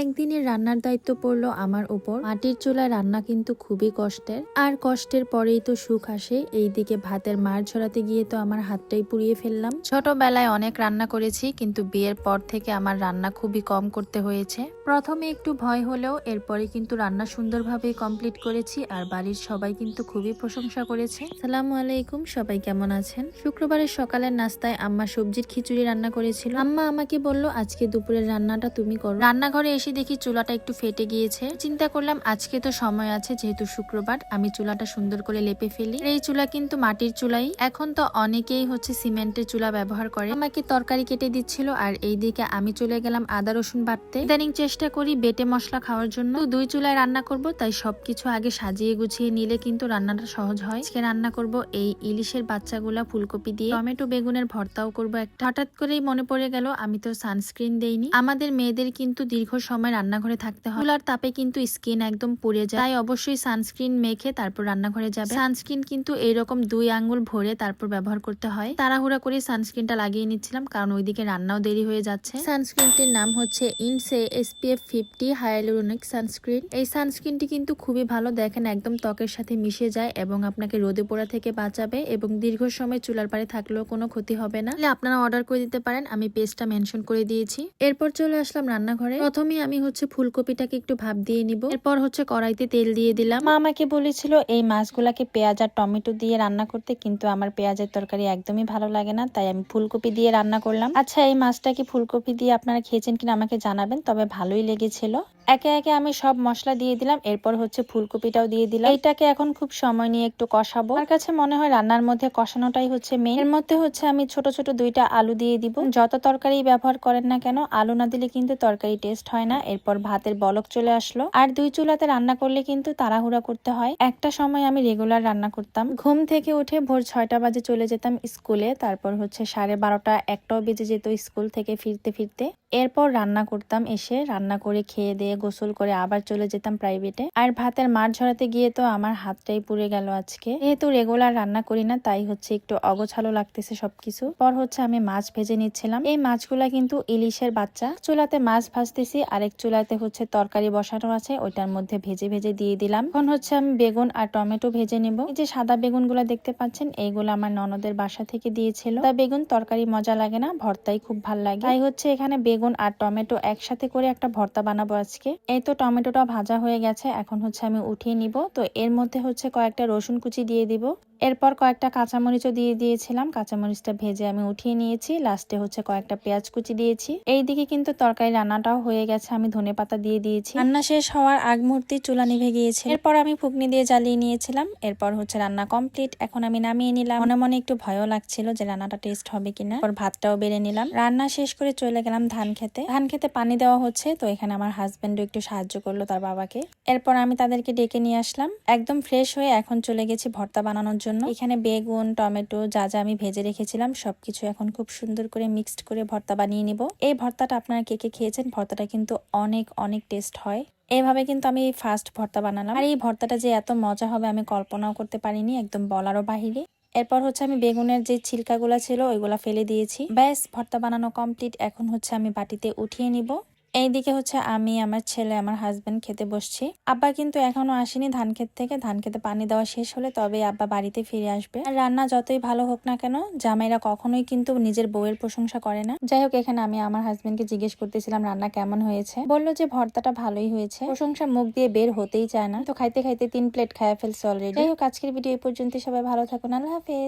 একদিনের রান্নার দায়িত্ব পড়লো আমার উপর। মাটির চুলায় রান্না কিন্তু খুবই কষ্টের, আর কষ্টের পরেই তো সুখ আসে। এইদিকে ভাতের মার ঝরাতে গিয়ে তো আমার হাতটাই পুড়িয়ে ফেললাম। ছোটবেলায় অনেক রান্না করেছি, কিন্তু বিয়ের পর থেকে আমার রান্না খুবই কম করতে হয়েছে। প্রথমে একটু ভয় হলেও এরপরে কিন্তু রান্না সুন্দরভাবেই কমপ্লিট করেছি, আর বাড়ির সবাই কিন্তু খুবই প্রশংসা করেছে। আসসালামু আলাইকুম, সবাই কেমন আছেন? শুক্রবারের সকালের নাস্তায় আম্মা সবজির খিচুড়ি রান্না করেছিল। আম্মা আমাকে বলল আজকে দুপুরের রান্নাটা তুমি করো। রান্নাঘরে এসে দেখি চুলাটা একটু ফেটে গিয়েছে। চিন্তা করলাম আজকে তো সময় আছে, যেহেতু শুক্রবার, আমি চুলাটা সুন্দর করে লেপে ফেলি। এই চুলা কিন্তু মাটির চুলাই। এখন তো অনেকেই সিমেন্টের চুলা ব্যবহার করে। আমাকে তরকারি কেটে দিচ্ছিল, আর এইদিকে আমি চলে গেলাম আদা রসুন বাটতে। ইদানিং চেষ্টা করি বেটে মশলা খাওয়ার জন্য। দুই চুলায় রান্না করব, তাই সবকিছু আগে সাজিয়ে গুছিয়ে নিলে কিন্তু রান্নাটা সহজ হয়। আজকে রান্না করব এই ইলিশের বাচ্চাগুলা ফুলকপি দিয়ে, টমেটো বেগুনের ভর্তাও করব একটা। হঠাৎ করেই মনে পড়ে গেল আমি তো সানস্ক্রিন দেইনি। আমাদের মেয়েদের কিন্তু দীর্ঘ সময় রান্নাঘরে থাকতে হয়, চুলার তাপে কিন্তু স্কিন একদম পুড়ে যায়, তাই অবশ্যই সানস্ক্রিন মেখে তারপর রান্নাঘরে যাবে। সানস্ক্রিন কিন্তু এইরকম 2 আঙ্গুল ভরে তারপর ব্যবহার করতে হয়। তাড়াহুড়া করে সানস্ক্রিনটা লাগিয়ে নিচ্ছিলাম, কারণ ওইদিকে রান্নাও দেরি হয়ে যাচ্ছে। সানস্ক্রিনটির নাম হচ্ছে ইনসে SPF 50 হাইয়ালুরোনিক সানস্ক্রিন। এই সানস্ক্রিনটি কিন্তু খুবই ভালো, দেখেন একদম ত্বকের সাথে মিশে যায় এবং আপনাকে রোদে পোড়া থেকে বাঁচাবে, এবং দীর্ঘ সময় চুলার পাড়ে থাকলেও কোনো ক্ষতি হবে না। আপনারা অর্ডার করে দিতে পারেন, আমি পেজটা মেনশন করে দিয়েছি। এরপর চলে আসলাম রান্নাঘরে। প্রথমে আমি ফুলকপিটাকে একটু ভাপ দিয়ে নিব। এরপর কড়াইতে তেল দিয়ে দিলাম। মা আমাকে বলেছিল এই মাছগুলাকে পেঁয়াজ আর টমেটো দিয়ে রান্না করতে, কিন্তু আমার পেঁয়াজের তরকারি একদমই ভালো লাগে না, তাই আমি ফুলকপি দিয়ে রান্না করলাম। আচ্ছা, এই মাছটা কি ফুলকপি দিয়ে আপনারা খেয়েছেন কিনা আমাকে জানাবেন, তবে ভালোই লেগেছিল। একে একে আমি সব মশলা দিয়ে দিলাম, এরপর ফুলকপিটাও দিয়ে দিলাম। এইটাকে এখন খুব সময় নিয়ে একটু কষাবো। আমার কাছে মনে হয় রান্নার মধ্যে কষানোটাই মেইন। এর মধ্যে আমি ছোট ছোট 2টা আলু দিয়ে দিব। যত তরকারি ব্যবহার করেন না কেন, আলু না দিলে কিন্তু তরকারি টেস্ট হয় না। এরপর ভাতের বলক চলে আসলো, আর 2 চুলাতে রান্না করলে কিন্তু তাড়াহুড়া করতে হয়। একটা সময় আমি রেগুলার রান্না করতাম, ঘুম থেকে উঠে ভোর 6টা বাজে চলে যেতাম স্কুলে, তারপর 12:30 1টাও বেজে যেত স্কুল থেকে ফিরতে ফিরতে। এরপর রান্না করতাম, এসে রান্না করে খেয়ে দিয়ে গোসল করে আবার চলে যেতাম প্রাইভেটে। আর ভাতের মার ঝরাতে গিয়ে তো আমার হাতটাই পুড়ে গেল আজকে। যেহেতু রেগুলার রান্না করি না, তাই একটু অগোছালো লাগতেছে সবকিছু। পর আমি মাছ ভেজে নিচ্ছিলাম। এই মাছগুলা কিন্তু ইলিশের বাচ্চা। চুলাতে মাছ ভাজতেছি, আরেক চুলাতে তরকারি বসানো আছে, ওইটার মধ্যে ভেজে ভেজে দিয়ে দিলাম। এখন আমি বেগুন আর টমেটো ভেজে নেব। এই যে সাদা বেগুন গুলা দেখতে পাচ্ছেন, এইগুলো আমার ননদের বাসা থেকে দিয়েছিল। তা বেগুন তরকারি মজা লাগে না, ভর্তাই খুব ভালো লাগে। তাই এখানে বেগুন আর টমেটো একসাথে করে একটা ভর্তা বানাবো আজকে। এই তো টমেটোটা ভাজা হয়ে গেছে, এখন আমি উঠিয়ে নিব। তো এর মধ্যে কয়েকটা রসুন কুচি দিয়ে দিব। এরপর কয়েকটা কাঁচামরিচও দিয়ে দিয়েছিলাম, কাঁচামরিচটা ভেজে আমি উঠিয়ে নিয়েছি। লাস্টে কয়েকটা পেঁয়াজ কুচি দিয়েছি। এইদিকে কিন্তু তরকারি রান্নাটাও হয়ে গেছে, আমি ধনেপাতা দিয়ে দিয়েছি। রান্না শেষ হওয়ার আগ মুহূর্তে চুলা নিভে গিয়েছে। এরপর আমি ফুকনি দিয়ে জ্বালিয়ে নিয়েছিলাম। এরপর রান্না কমপ্লিট, এখন আমি নামিয়ে নিলাম। মনে মনে একটু ভয়ও লাগছিল যে রান্নাটা টেস্ট হবে কিনা। এরপর ভাতটাও বেড়ে নিলাম। রান্না শেষ করে চলে গেলাম ধান খেতে পানি দেওয়া হচ্ছে। তো এখানে আমার হাজবেন্ডও একটু সাহায্য করলো তার বাবাকে। এরপর আমি তাদেরকে ডেকে নিয়ে আসলাম। একদম ফ্রেশ হয়ে এখন চলে গেছি ভর্তা বানানোর জন্য। এখানে বেগুন টমেটো যা যা আমি ভেজে রেখেছিলাম সবকিছু এখন খুব সুন্দর করে মিক্সড করে ভর্তা বানিয়ে নিব। এই ভর্তাটা আপনারা কে কে খেয়েছেন? ভর্তাটা কিন্তু অনেক অনেক টেস্ট হয়। এইভাবে কিন্তু আমি ফার্স্ট ভর্তা বানালাম, আর এই ভর্তাটা যে এত মজা হবে আমি কল্পনাও করতে পারিনি, একদম বলারও বাহিরে। এরপর আমি বেগুনের যে ছিলকাগুলা ছিল ওইগুলা ফেলে দিয়েছি। ব্যাস, ভর্তা বানানো কমপ্লিট। এখন আমি বাটিতে উঠিয়ে নিব। এইদিকে আমি, আমার ছেলে, আমার হাজবেন্ড খেতে বসছি। আব্বা কিন্তু এখনো আসেনি ধান থেকে। ধান খেতে পানি দেওয়া শেষ হলে তবে আব্বা বাড়িতে ফিরে আসবে। আর রান্না যতই ভালো হোক না কেন, জামাইরা কখনোই কিন্তু নিজের বউয়ের প্রশংসা করে না। যাই হোক, এখানে আমি আমার হাজবেন্ডকে জিজ্ঞেস করতেছিলাম রান্না কেমন হয়েছে। বললো যে ভর্তাটা ভালোই হয়েছে। প্রশংসা মুখ দিয়ে বের হতেই চায় না। তো খাইতে খাইতে 3 প্লেট খাইয়া ফেলছে অলরেডি। যাই হোক, আজকের ভিডিও এই পর্যন্ত। সবাই ভালো থাকুন, আল্লাহ হাফেজ।